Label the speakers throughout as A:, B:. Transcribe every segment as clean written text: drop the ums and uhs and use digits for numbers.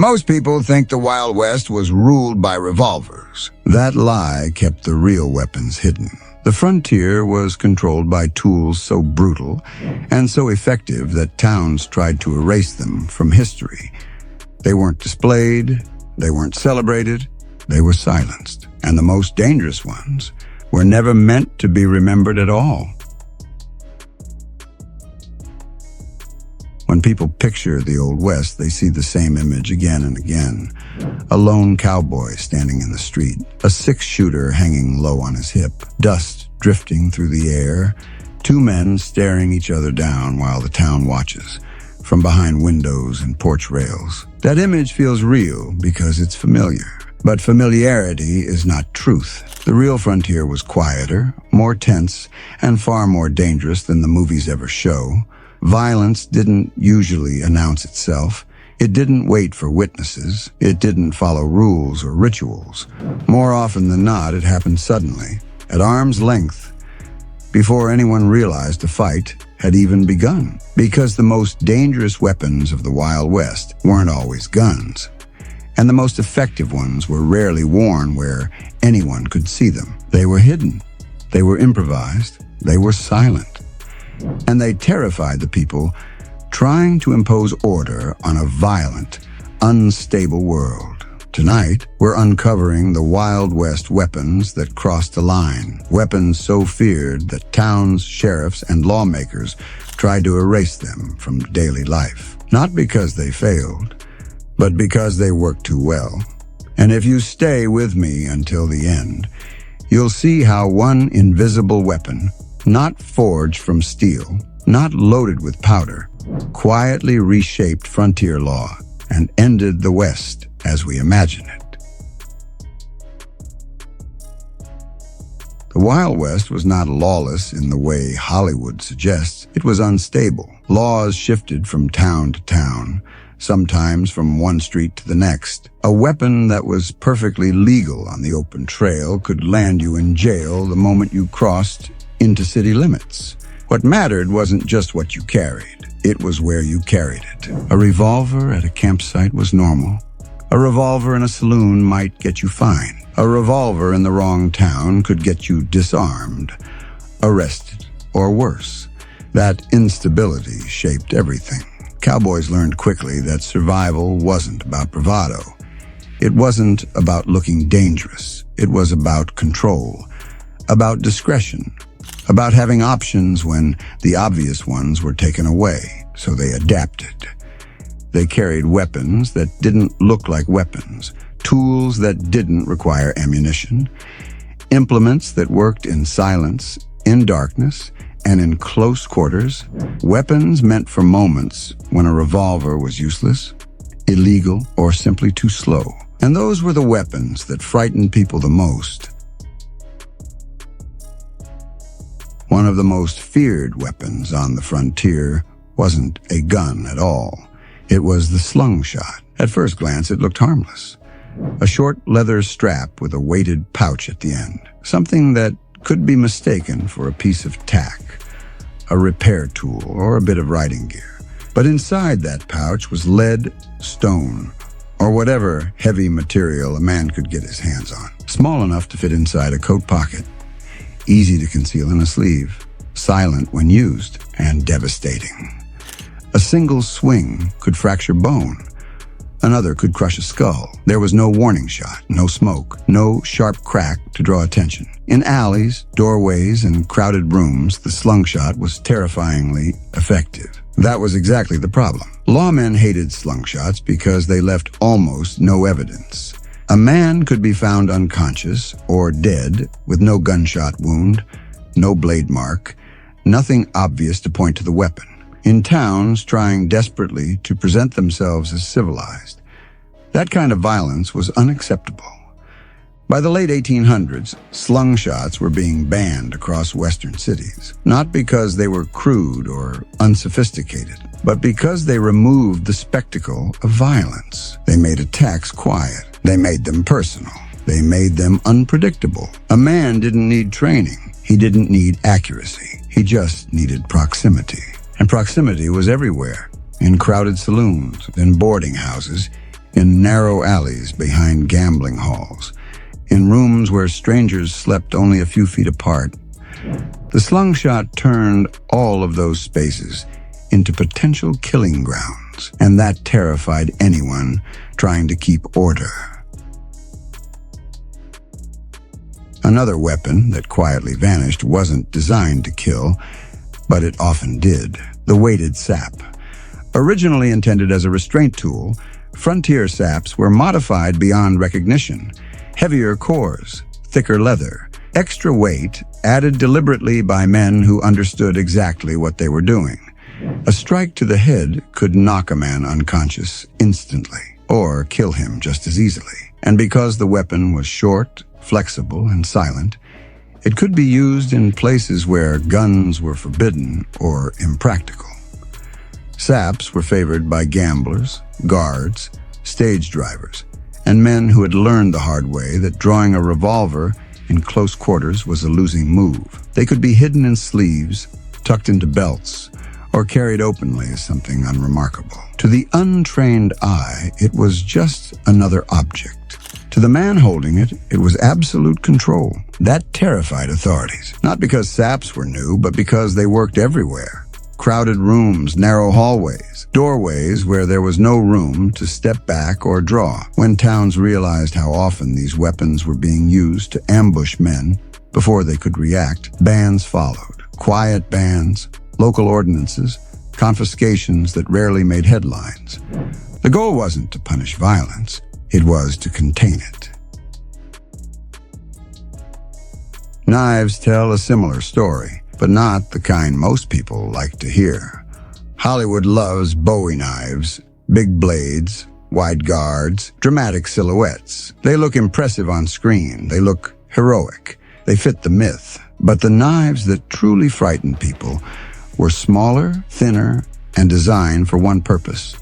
A: Most people think the Wild West was ruled by revolvers. That lie kept the real weapons hidden. The frontier was controlled by tools so brutal and so effective that towns tried to erase them from history. They weren't displayed, they weren't celebrated, they were silenced. And the most dangerous ones were never meant to be remembered at all. When people picture the Old West, they see the same image again and again. A lone cowboy standing in the street, a six-shooter hanging low on his hip, dust drifting through the air, two men staring each other down while the town watches from behind windows and porch rails. That image feels real because it's familiar. But familiarity is not truth. The real frontier was quieter, more tense, and far more dangerous than the movies ever show. Violence didn't usually announce itself. It didn't wait for witnesses. It didn't follow rules or rituals. More often than not, it happened suddenly, at arm's length, before anyone realized the fight had even begun. Because the most dangerous weapons of the Wild West weren't always guns, and the most effective ones were rarely worn where anyone could see them. They were hidden. They were improvised. They were silent. And they terrified the people trying to impose order on a violent, unstable world. Tonight, we're uncovering the Wild West weapons that crossed the line, weapons so feared that towns, sheriffs, and lawmakers tried to erase them from daily life. Not because they failed, but because they worked too well. And if you stay with me until the end, you'll see how one invisible weapon, not forged from steel, not loaded with powder, quietly reshaped frontier law and ended the West as we imagine it. The Wild West was not lawless in the way Hollywood suggests. It was unstable. Laws shifted from town to town, sometimes from one street to the next. A weapon that was perfectly legal on the open trail could land you in jail the moment you crossed into city limits. What mattered wasn't just what you carried, it was where you carried it. A revolver at a campsite was normal. A revolver in a saloon might get you fined. A revolver in the wrong town could get you disarmed, arrested, or worse. That instability shaped everything. Cowboys learned quickly that survival wasn't about bravado. It wasn't about looking dangerous. It was about control, about discretion, about having options when the obvious ones were taken away, so they adapted. They carried weapons that didn't look like weapons, tools that didn't require ammunition, implements that worked in silence, in darkness, and in close quarters, weapons meant for moments when a revolver was useless, illegal, or simply too slow. And those were the weapons that frightened people the most. One of the most feared weapons on the frontier wasn't a gun at all. It was the slungshot. At first glance, it looked harmless. A short leather strap with a weighted pouch at the end. Something that could be mistaken for a piece of tack, a repair tool, or a bit of riding gear. But inside that pouch was lead, stone, or whatever heavy material a man could get his hands on. Small enough to fit inside a coat pocket, easy to conceal in a sleeve, silent when used, and devastating. A single swing could fracture bone. Another could crush a skull. There was no warning shot, no smoke, no sharp crack to draw attention. In alleys, doorways, and crowded rooms, the slungshot was terrifyingly effective. That was exactly the problem. Lawmen hated slungshots because they left almost no evidence. A man could be found unconscious or dead with no gunshot wound, no blade mark, nothing obvious to point to the weapon. In towns trying desperately to present themselves as civilized, that kind of violence was unacceptable. By the late 1800s, slungshots were being banned across Western cities, not because they were crude or unsophisticated, but because they removed the spectacle of violence. They made attacks quiet. They made them personal. They made them unpredictable. A man didn't need training. He didn't need accuracy. He just needed proximity. And proximity was everywhere, in crowded saloons, in boarding houses, in narrow alleys behind gambling halls, in rooms where strangers slept only a few feet apart. The slingshot turned all of those spaces into potential killing grounds, and that terrified anyone trying to keep order. Another weapon that quietly vanished wasn't designed to kill, but it often did: the weighted sap. Originally intended as a restraint tool, frontier saps were modified beyond recognition. Heavier cores, thicker leather, extra weight added deliberately by men who understood exactly what they were doing. A strike to the head could knock a man unconscious instantly, or kill him just as easily. And because the weapon was short, flexible, and silent, it could be used in places where guns were forbidden or impractical. Saps were favored by gamblers, guards, stage drivers, and men who had learned the hard way that drawing a revolver in close quarters was a losing move. They could be hidden in sleeves, tucked into belts, or carried openly as something unremarkable. To the untrained eye, it was just another object. To the man holding it, it was absolute control. That terrified authorities, not because saps were new, but because they worked everywhere. Crowded rooms, narrow hallways, doorways where there was no room to step back or draw. When towns realized how often these weapons were being used to ambush men before they could react, bans followed. Quiet bans, local ordinances, confiscations that rarely made headlines. The goal wasn't to punish violence, it was to contain it. Knives tell a similar story, but not the kind most people like to hear. Hollywood loves Bowie knives, big blades, wide guards, dramatic silhouettes. They look impressive on screen, they look heroic, they fit the myth. But the knives that truly frightened people were smaller, thinner, and designed for one purpose: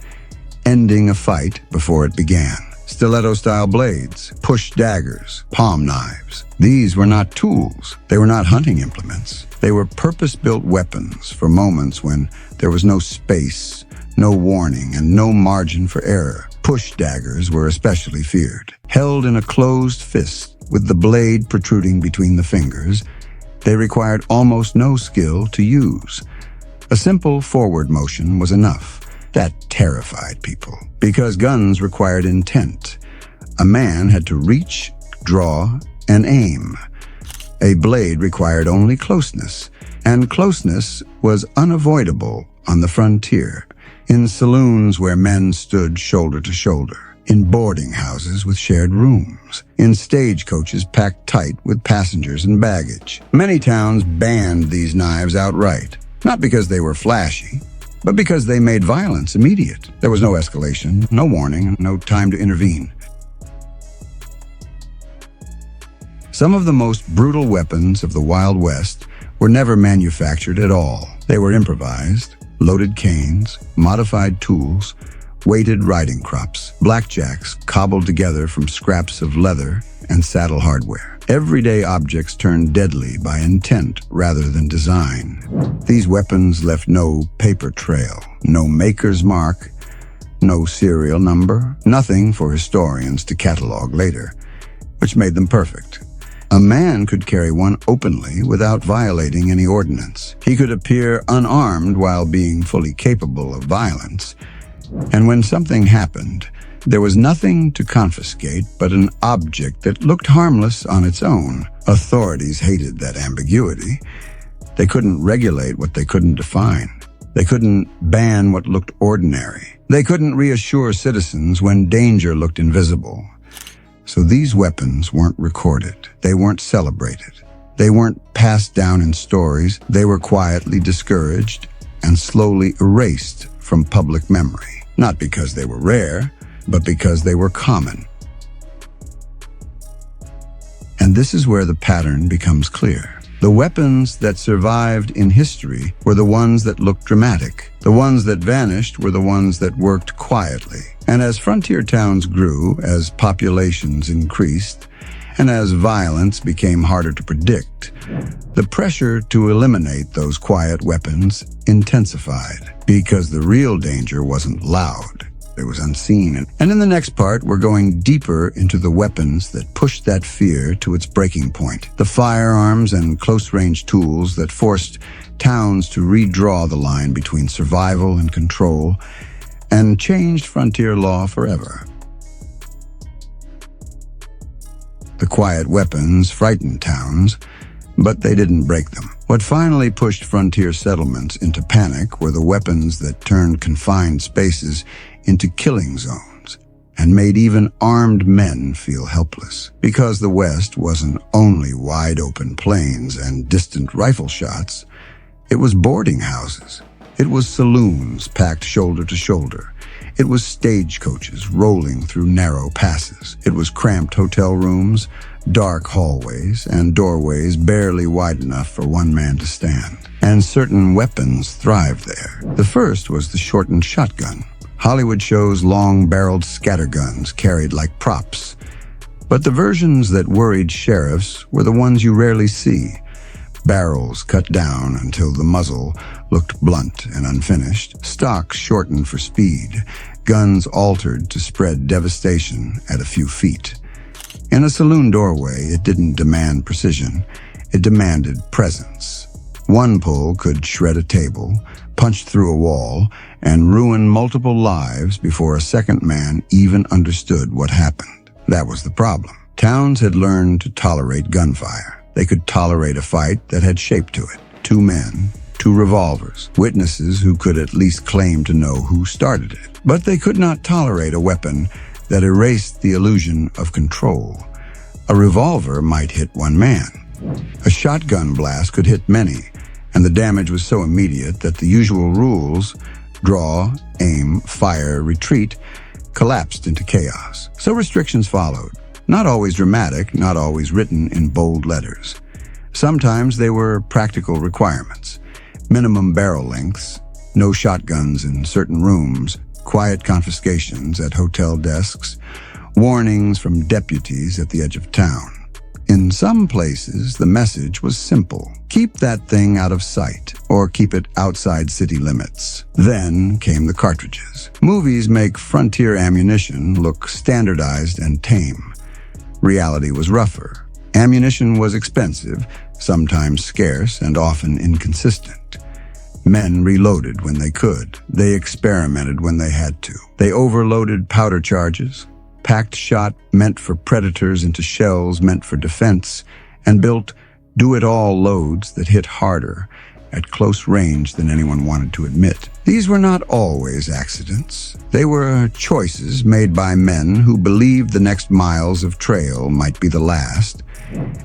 A: ending a fight before it began. Stiletto-style blades, push daggers, palm knives. These were not tools. They were not hunting implements. They were purpose-built weapons for moments when there was no space, no warning, and no margin for error. Push daggers were especially feared. Held in a closed fist with the blade protruding between the fingers, they required almost no skill to use. A simple forward motion was enough. That terrified people, because guns required intent. A man had to reach, draw, and aim. A blade required only closeness, and closeness was unavoidable on the frontier, in saloons where men stood shoulder to shoulder, in boarding houses with shared rooms, in stagecoaches packed tight with passengers and baggage. Many towns banned these knives outright, not because they were flashy, but because they made violence immediate. There was no escalation, no warning, no time to intervene. Some of the most brutal weapons of the Wild West were never manufactured at all. They were improvised: loaded canes, modified tools, weighted riding crops, blackjacks cobbled together from scraps of leather and saddle hardware. Everyday objects turned deadly by intent rather than design. These weapons left no paper trail, no maker's mark, no serial number, nothing for historians to catalog later, which made them perfect. A man could carry one openly without violating any ordinance. He could appear unarmed while being fully capable of violence. And when something happened, there was nothing to confiscate but an object that looked harmless on its own. Authorities hated that ambiguity. They couldn't regulate what they couldn't define. They couldn't ban what looked ordinary. They couldn't reassure citizens when danger looked invisible. So these weapons weren't recorded. They weren't celebrated. They weren't passed down in stories. They were quietly discouraged and slowly erased from public memory. Not because they were rare, but because they were common. And this is where the pattern becomes clear. The weapons that survived in history were the ones that looked dramatic. The ones that vanished were the ones that worked quietly. And as frontier towns grew, as populations increased, and as violence became harder to predict, the pressure to eliminate those quiet weapons intensified, because the real danger wasn't loud. It was unseen. And in the next part, we're going deeper into the weapons that pushed that fear to its breaking point. The firearms and close-range tools that forced towns to redraw the line between survival and control and changed frontier law forever. The quiet weapons frightened towns, but they didn't break them. What finally pushed frontier settlements into panic were the weapons that turned confined spaces into killing zones and made even armed men feel helpless. Because the West wasn't only wide-open plains and distant rifle shots, it was boarding houses. It was saloons packed shoulder to shoulder. It was stagecoaches rolling through narrow passes. It was cramped hotel rooms, dark hallways, and doorways barely wide enough for one man to stand. And certain weapons thrived there. The first was the shortened shotgun. Hollywood shows long-barreled scatterguns carried like props. But the versions that worried sheriffs were the ones you rarely see. Barrels cut down until the muzzle looked blunt and unfinished, stocks shortened for speed, guns altered to spread devastation at a few feet. In a saloon doorway, it didn't demand precision, it demanded presence. One pull could shred a table, punch through a wall, and ruin multiple lives before a second man even understood what happened. That was the problem. Towns had learned to tolerate gunfire. They could tolerate a fight that had shape to it. 2 men, 2 revolvers, witnesses who could at least claim to know who started it. But they could not tolerate a weapon that erased the illusion of control. A revolver might hit 1 man. A shotgun blast could hit many, and the damage was so immediate that the usual rules, draw, aim, fire, retreat, collapsed into chaos. So restrictions followed. Not always dramatic, not always written in bold letters. Sometimes they were practical requirements. Minimum barrel lengths, no shotguns in certain rooms, quiet confiscations at hotel desks, warnings from deputies at the edge of town. In some places, the message was simple. Keep that thing out of sight, or keep it outside city limits. Then came the cartridges. Movies make frontier ammunition look standardized and tame. Reality was rougher. Ammunition was expensive, sometimes scarce, and often inconsistent. Men reloaded when they could. They experimented when they had to. They overloaded powder charges, packed shot meant for predators into shells meant for defense, and built do-it-all loads that hit harder at close range than anyone wanted to admit. These were not always accidents. They were choices made by men who believed the next miles of trail might be the last,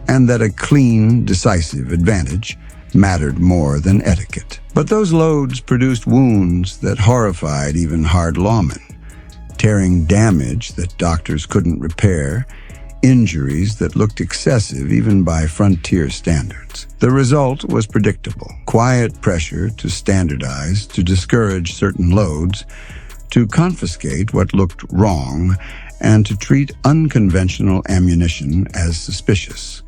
A: and that a clean, decisive advantage mattered more than etiquette. But those loads produced wounds that horrified even hard lawmen, tearing damage that doctors couldn't repair, injuries that looked excessive even by frontier standards. The result was predictable. Quiet pressure to standardize, to discourage certain loads, to confiscate what looked wrong, and to treat unconventional ammunition as suspicious.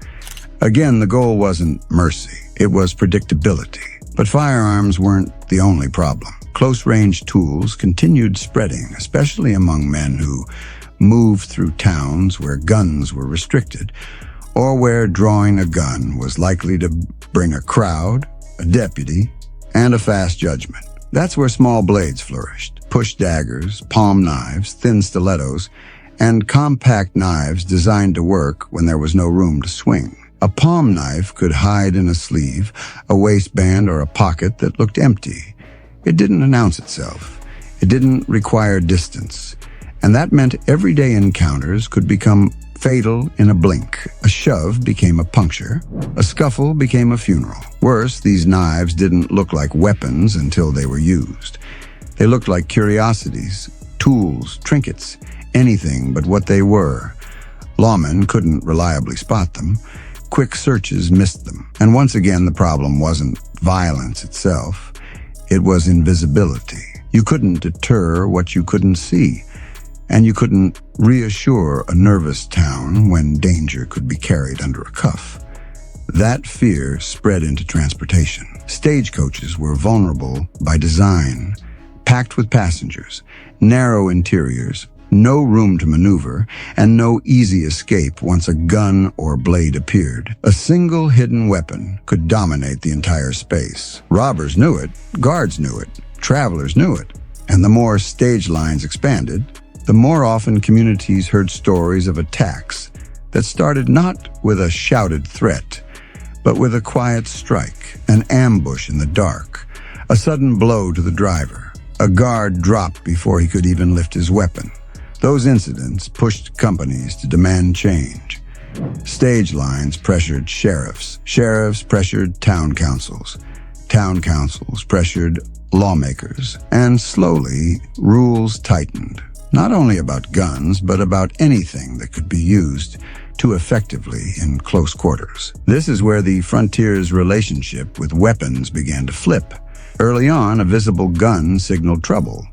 A: Again, the goal wasn't mercy, it was predictability. But firearms weren't the only problem. Close-range tools continued spreading, especially among men who moved through towns where guns were restricted, or where drawing a gun was likely to bring a crowd, a deputy, and a fast judgment. That's where small blades flourished. Push daggers, palm knives, thin stilettos, and compact knives designed to work when there was no room to swing. A palm knife could hide in a sleeve, a waistband, or a pocket that looked empty. It didn't announce itself. It didn't require distance. And that meant everyday encounters could become fatal in a blink. A shove became a puncture. A scuffle became a funeral. Worse, these knives didn't look like weapons until they were used. They looked like curiosities, tools, trinkets, anything but what they were. Lawmen couldn't reliably spot them. Quick searches missed them. And once again, the problem wasn't violence itself. It was invisibility. You couldn't deter what you couldn't see. And you couldn't reassure a nervous town when danger could be carried under a cuff. That fear spread into transportation. Stagecoaches were vulnerable by design. packed with passengers, narrow interiors, no room to maneuver, and no easy escape once a gun or blade appeared. A single hidden weapon could dominate the entire space. Robbers knew it, guards knew it, travelers knew it. And the more stage lines expanded, the more often communities heard stories of attacks that started not with a shouted threat, but with a quiet strike, an ambush in the dark, a sudden blow to the driver. A guard dropped before he could even lift his weapon. Those incidents pushed companies to demand change. Stage lines pressured sheriffs. Sheriffs pressured town councils. Town councils pressured lawmakers. And slowly, rules tightened. Not only about guns, but about anything that could be used too effectively in close quarters. This is where the frontier's relationship with weapons began to flip. Early on, a visible gun signaled trouble.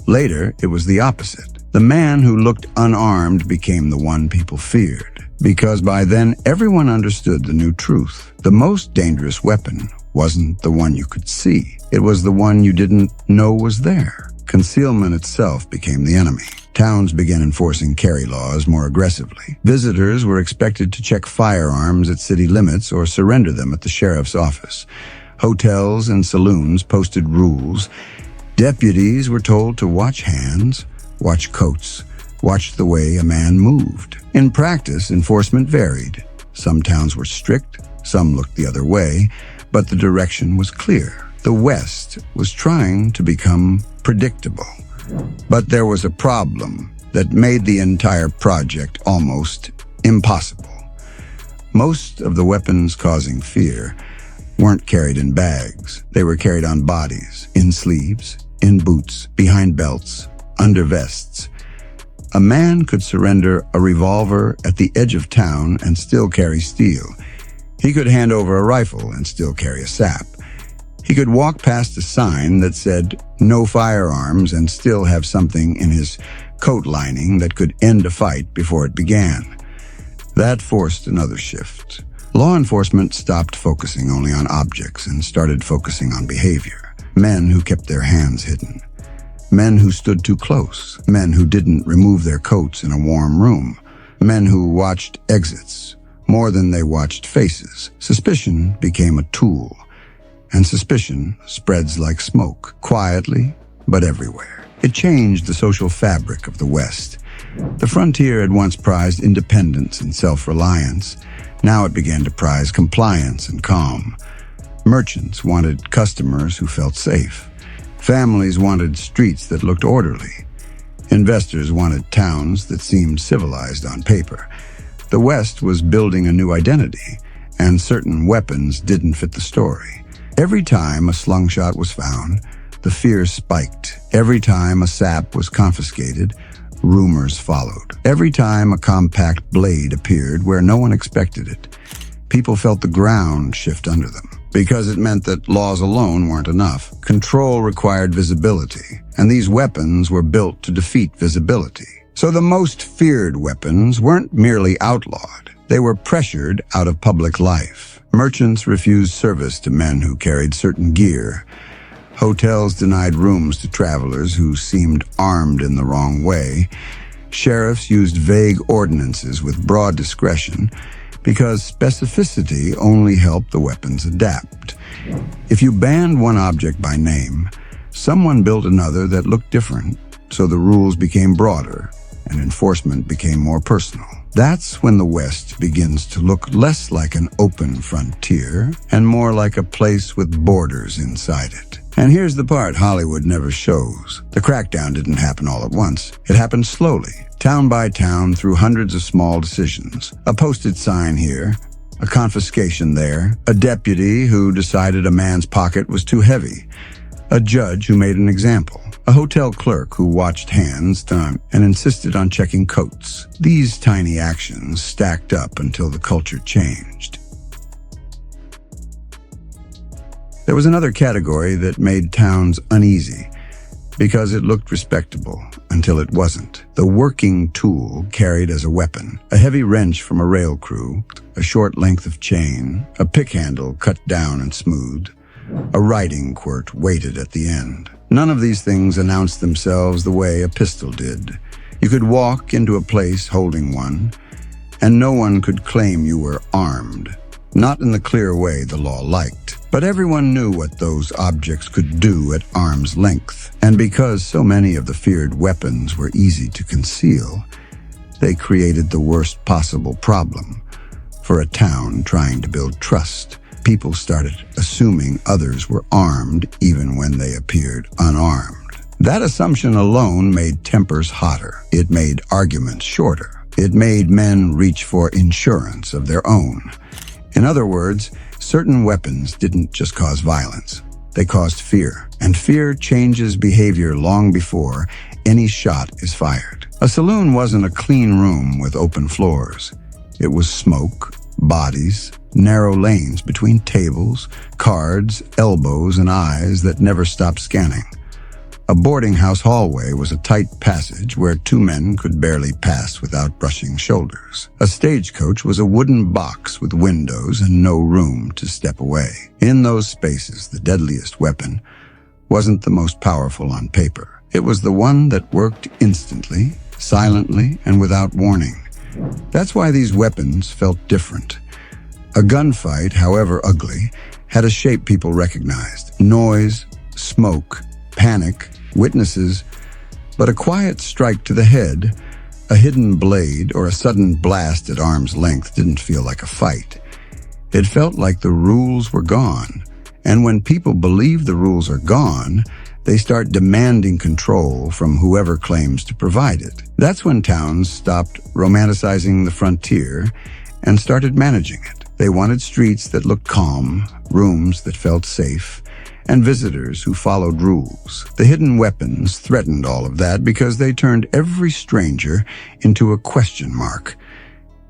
A: Later, it was the opposite. The man who looked unarmed became the one people feared, because by then everyone understood the new truth. The most dangerous weapon wasn't the one you could see. It was the one you didn't know was there. Concealment itself became the enemy. Towns began enforcing carry laws more aggressively. Visitors were expected to check firearms at city limits or surrender them at the sheriff's office. Hotels and saloons posted rules. Deputies were told to watch hands, watch coats, watch the way a man moved. In practice, enforcement varied. Some towns were strict, some looked the other way, but the direction was clear. The West was trying to become predictable. But there was a problem that made the entire project almost impossible. Most of the weapons causing fear weren't carried in bags. They were carried on bodies, in sleeves, in boots, behind belts, under vests. A man could surrender a revolver at the edge of town and still carry steel. He could hand over a rifle and still carry a sap. He could walk past a sign that said, "No firearms," and still have something in his coat lining that could end a fight before it began. That forced another shift. Law enforcement stopped focusing only on objects and started focusing on behavior. Men who kept their hands hidden. Men who stood too close. Men who didn't remove their coats in a warm room. Men who watched exits more than they watched faces. Suspicion became a tool. And suspicion spreads like smoke, quietly, but everywhere. It changed the social fabric of the West. The frontier had once prized independence and self-reliance. Now it began to prize compliance and calm. Merchants wanted customers who felt safe. Families wanted streets that looked orderly. Investors wanted towns that seemed civilized on paper. The West was building a new identity, and certain weapons didn't fit the story. Every time a slungshot was found, the fear spiked. Every time a sap was confiscated, rumors followed. Every time a compact blade appeared where no one expected it, people felt the ground shift under them. Because it meant that laws alone weren't enough. Control required visibility, and these weapons were built to defeat visibility. So the most feared weapons weren't merely outlawed. They were pressured out of public life. Merchants refused service to men who carried certain gear. Hotels denied rooms to travelers who seemed armed in the wrong way. Sheriffs used vague ordinances with broad discretion because specificity only helped the weapons adapt. If you banned one object by name, someone built another that looked different, so the rules became broader and enforcement became more personal. That's when the West begins to look less like an open frontier and more like a place with borders inside it. And here's the part Hollywood never shows. The crackdown didn't happen all at once. It happened slowly, town by town, through hundreds of small decisions. A posted sign here, a confiscation there, a deputy who decided a man's pocket was too heavy, a judge who made an example, a hotel clerk who watched hands and insisted on checking coats. These tiny actions stacked up until the culture changed. There was another category that made towns uneasy because it looked respectable until it wasn't. The working tool carried as a weapon, a heavy wrench from a rail crew, a short length of chain, a pick handle cut down and smooth, a riding quirt weighted at the end. None of these things announced themselves the way a pistol did. You could walk into a place holding one, and no one could claim you were armed. Not in the clear way the law liked, but everyone knew what those objects could do at arm's length. And because so many of the feared weapons were easy to conceal, they created the worst possible problem. For a town trying to build trust, people started assuming others were armed even when they appeared unarmed. That assumption alone made tempers hotter. It made arguments shorter. It made men reach for insurance of their own. In other words, certain weapons didn't just cause violence. They caused fear, and fear changes behavior long before any shot is fired. A saloon wasn't a clean room with open floors. It was smoke, bodies, narrow lanes between tables, cards, elbows, and eyes that never stopped scanning. A boarding house hallway was a tight passage where two men could barely pass without brushing shoulders. A stagecoach was a wooden box with windows and no room to step away. In those spaces, the deadliest weapon wasn't the most powerful on paper. It was the one that worked instantly, silently, and without warning. That's why these weapons felt different. A gunfight, however ugly, had a shape people recognized. Noise, smoke, panic, witnesses, but a quiet strike to the head, a hidden blade, or a sudden blast at arm's length didn't feel like a fight. It felt like the rules were gone, and when people believe the rules are gone, they start demanding control from whoever claims to provide it. That's when towns stopped romanticizing the frontier and started managing it. They wanted streets that looked calm, rooms that felt safe, and visitors who followed rules. The hidden weapons threatened all of that because they turned every stranger into a question mark.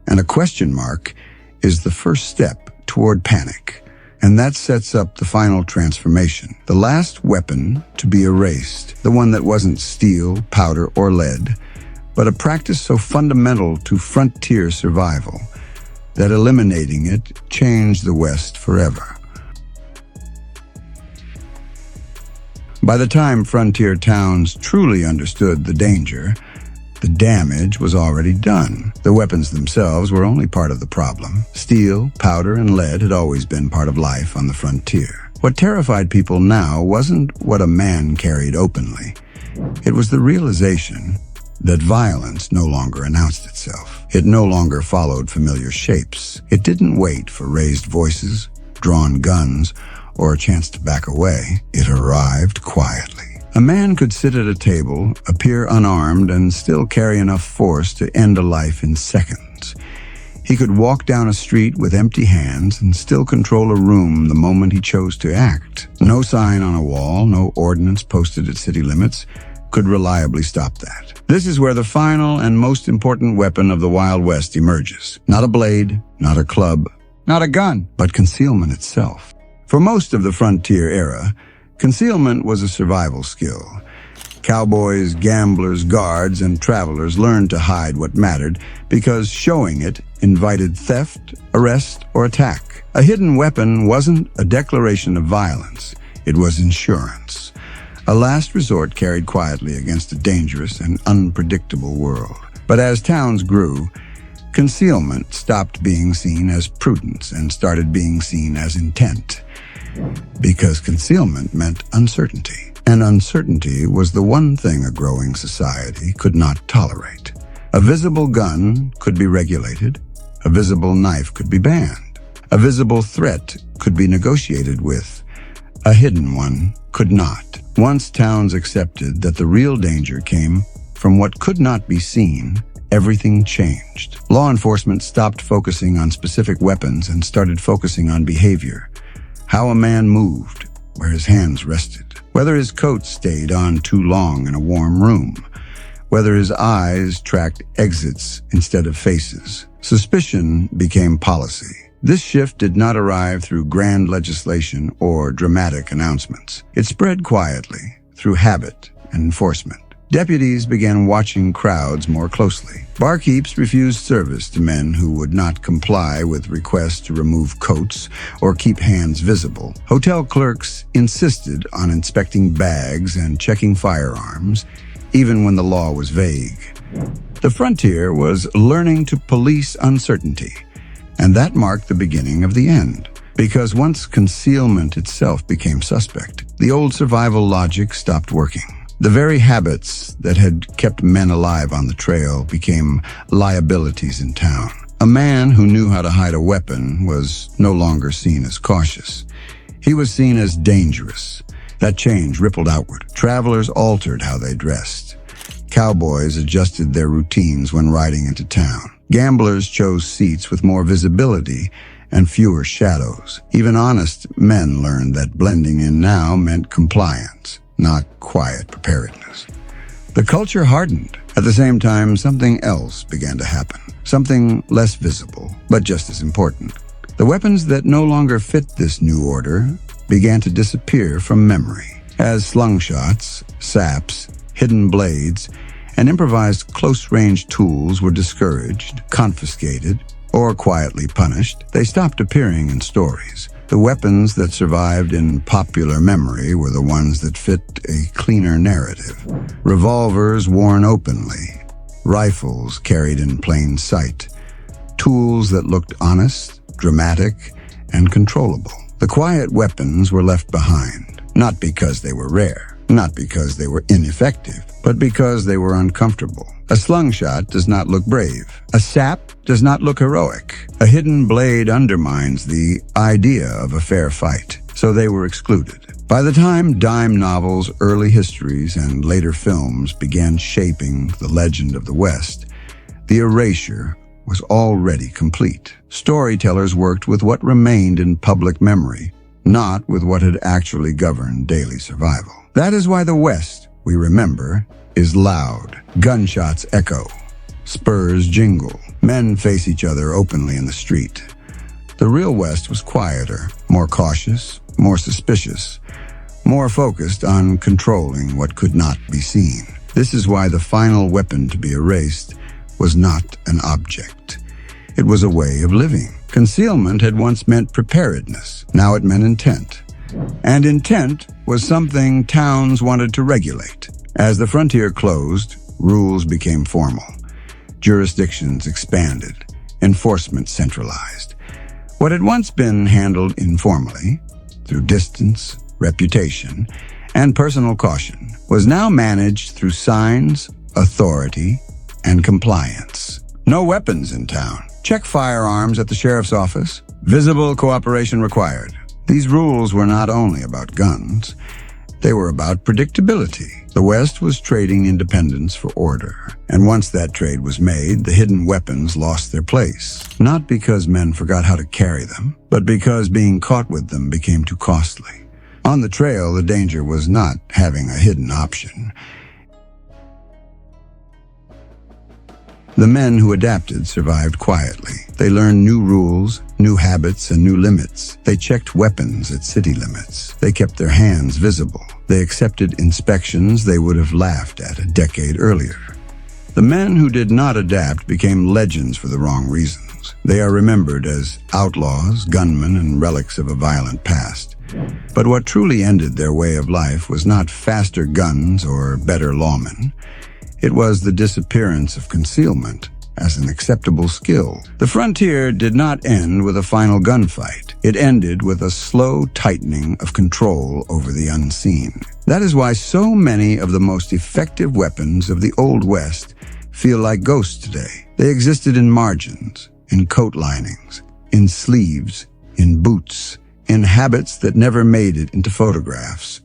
A: And a question mark is the first step toward panic. And that sets up the final transformation. The last weapon to be erased, the one that wasn't steel, powder, or lead, but a practice so fundamental to frontier survival that eliminating it changed the West forever. By the time frontier towns truly understood the danger, the damage was already done. The weapons themselves were only part of the problem. Steel, powder, and lead had always been part of life on the frontier. What terrified people now wasn't what a man carried openly. It was the realization that violence no longer announced itself. It no longer followed familiar shapes. It didn't wait for raised voices, drawn guns, or a chance to back away. It arrived quietly. A man could sit at a table, appear unarmed, and still carry enough force to end a life in seconds. He could walk down a street with empty hands and still control a room the moment he chose to act. No sign on a wall, no ordinance posted at city limits could reliably stop that. This is where the final and most important weapon of the Wild West emerges. Not a blade, not a club, not a gun, but concealment itself. For most of the frontier era, concealment was a survival skill. Cowboys, gamblers, guards, and travelers learned to hide what mattered because showing it invited theft, arrest, or attack. A hidden weapon wasn't a declaration of violence. It was insurance. A last resort carried quietly against a dangerous and unpredictable world. But as towns grew, concealment stopped being seen as prudence and started being seen as intent. Because concealment meant uncertainty, and uncertainty was the one thing a growing society could not tolerate. A visible gun could be regulated, a visible knife could be banned, a visible threat could be negotiated with, a hidden one could not. Once towns accepted that the real danger came from what could not be seen, everything changed. Law enforcement stopped focusing on specific weapons and started focusing on behavior. How a man moved, where his hands rested, whether his coat stayed on too long in a warm room, whether his eyes tracked exits instead of faces. Suspicion became policy. This shift did not arrive through grand legislation or dramatic announcements. It spread quietly through habit and enforcement. Deputies began watching crowds more closely. Barkeeps refused service to men who would not comply with requests to remove coats or keep hands visible. Hotel clerks insisted on inspecting bags and checking firearms, even when the law was vague. The frontier was learning to police uncertainty, and that marked the beginning of the end. Because once concealment itself became suspect, the old survival logic stopped working. The very habits that had kept men alive on the trail became liabilities in town. A man who knew how to hide a weapon was no longer seen as cautious. He was seen as dangerous. That change rippled outward. Travelers altered how they dressed. Cowboys adjusted their routines when riding into town. Gamblers chose seats with more visibility and fewer shadows. Even honest men learned that blending in now meant compliance, not quiet preparedness. The culture hardened. At the same time, something else began to happen. Something less visible, but just as important. The weapons that no longer fit this new order began to disappear from memory. As slingshots, saps, hidden blades, and improvised close-range tools were discouraged, confiscated, or quietly punished, they stopped appearing in stories. The weapons that survived in popular memory were the ones that fit a cleaner narrative. Revolvers worn openly, rifles carried in plain sight, tools that looked honest, dramatic, and controllable. The quiet weapons were left behind, not because they were rare, not because they were ineffective, but because they were uncomfortable. A slingshot does not look brave. A sap does not look heroic. A hidden blade undermines the idea of a fair fight, so they were excluded. By the time dime novels, early histories, and later films began shaping the legend of the West, the erasure was already complete. Storytellers worked with what remained in public memory, not with what had actually governed daily survival. That is why the West, we remember, is loud. Gunshots echo. Spurs jingle. Men face each other openly in the street. The real West was quieter, more cautious, more suspicious, more focused on controlling what could not be seen. This is why the final weapon to be erased was not an object. It was a way of living. Concealment had once meant preparedness. Now it meant intent. And intent was something towns wanted to regulate. As the frontier closed, rules became formal. Jurisdictions expanded. Enforcement centralized. What had once been handled informally, through distance, reputation, and personal caution, was now managed through signs, authority, and compliance. No weapons in town. Check firearms at the sheriff's office. Visible cooperation required. These rules were not only about guns, they were about predictability. The West was trading independence for order, and once that trade was made, the hidden weapons lost their place. Not because men forgot how to carry them, but because being caught with them became too costly. On the trail, the danger was not having a hidden option. The men who adapted survived quietly. They learned new rules, new habits, and new limits. They checked weapons at city limits. They kept their hands visible. They accepted inspections they would have laughed at a decade earlier. The men who did not adapt became legends for the wrong reasons. They are remembered as outlaws, gunmen, and relics of a violent past. But what truly ended their way of life was not faster guns or better lawmen. It was the disappearance of concealment as an acceptable skill. The frontier did not end with a final gunfight. It ended with a slow tightening of control over the unseen. That is why so many of the most effective weapons of the Old West feel like ghosts today. They existed in margins, in coat linings, in sleeves, in boots, in habits that never made it into photographs.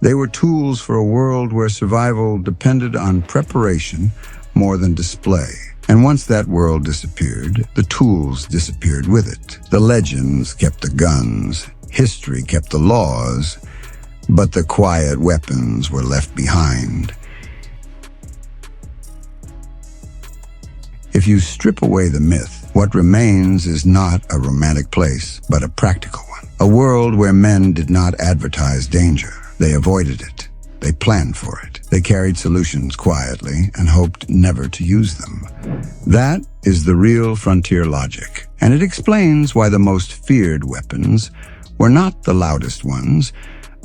A: They were tools for a world where survival depended on preparation more than display. And once that world disappeared, the tools disappeared with it. The legends kept the guns, history kept the laws, but the quiet weapons were left behind. If you strip away the myth, what remains is not a romantic place, but a practical one. A world where men did not advertise danger. They avoided it. They planned for it. They carried solutions quietly and hoped never to use them. That is the real frontier logic, and it explains why the most feared weapons were not the loudest ones,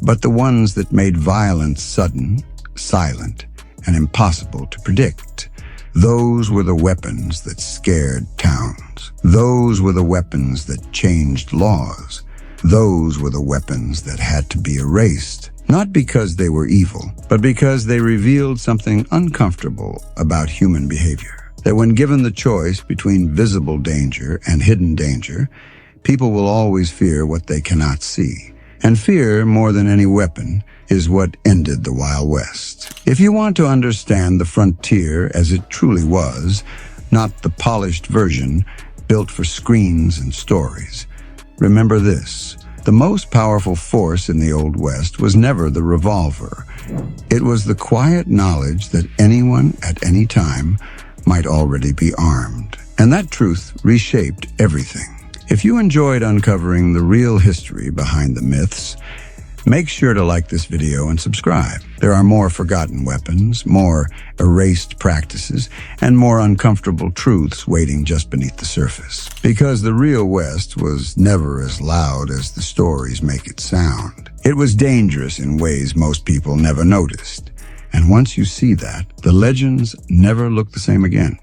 A: but the ones that made violence sudden, silent, and impossible to predict. Those were the weapons that scared towns. Those were the weapons that changed laws. Those were the weapons that had to be erased, not because they were evil, but because they revealed something uncomfortable about human behavior. That when given the choice between visible danger and hidden danger, people will always fear what they cannot see. And fear, more than any weapon, is what ended the Wild West. If you want to understand the frontier as it truly was, not the polished version built for screens and stories, remember this: the most powerful force in the Old West was never the revolver. It was the quiet knowledge that anyone at any time might already be armed. And that truth reshaped everything. If you enjoyed uncovering the real history behind the myths, make sure to like this video and subscribe. There are more forgotten weapons, more erased practices, and more uncomfortable truths waiting just beneath the surface. Because the real West was never as loud as the stories make it sound. It was dangerous in ways most people never noticed. And once you see that, the legends never look the same again.